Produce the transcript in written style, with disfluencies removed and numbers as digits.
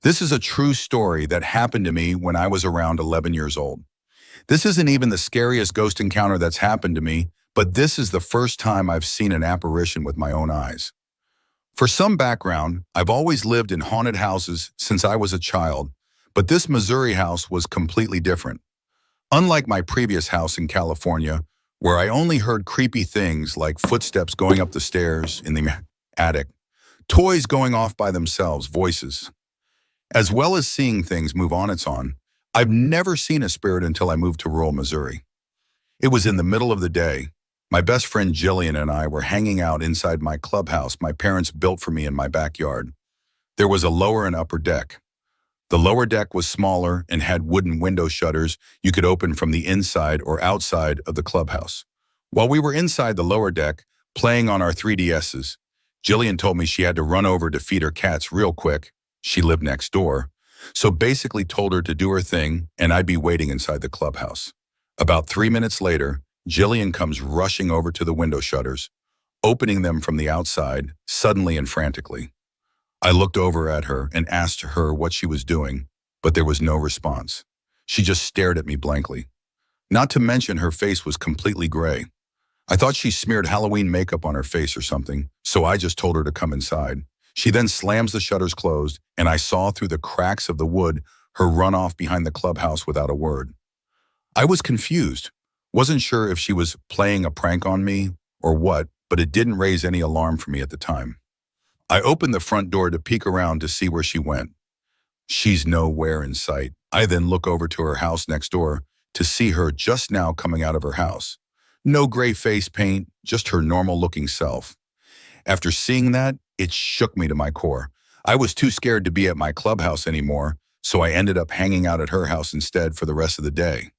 This is a true story that happened to me when I was around 11 years old. This isn't even the scariest ghost encounter that's happened to me, but this is the first time I've seen an apparition with my own eyes. For some background, I've always lived in haunted houses since I was a child, but this Missouri house was completely different. Unlike my previous house in California, where I only heard creepy things like footsteps going up the stairs in the attic, toys going off by themselves, voices, as well as seeing things move on its own, I've never seen a spirit until I moved to rural Missouri. It was in the middle of the day. My best friend Jillian and I were hanging out inside my clubhouse my parents built for me in my backyard. There was a lower and upper deck. The lower deck was smaller and had wooden window shutters you could open from the inside or outside of the clubhouse. While we were inside the lower deck, playing on our 3DSs, Jillian told me she had to run over to feed her cats real quick. She lived next door. So basically told her to do her thing and I'd be waiting inside the clubhouse. About 3 minutes later, Jillian comes rushing over to the window shutters, opening them from the outside, suddenly and frantically. I looked over at her and asked her what she was doing, but there was no response. She just stared at me blankly. Not to mention her face was completely gray. I thought she smeared Halloween makeup on her face or something, so I just told her to come inside. She then slams the shutters closed, and I saw through the cracks of the wood her run off behind the clubhouse without a word. I was confused. Wasn't sure if she was playing a prank on me or what, but it didn't raise any alarm for me at the time. I opened the front door to peek around to see where she went. She's nowhere in sight. I then look over to her house next door to see her just now coming out of her house. No gray face paint, just her normal-looking self. After seeing that, it shook me to my core. I was too scared to be at my clubhouse anymore, so I ended up hanging out at her house instead for the rest of the day.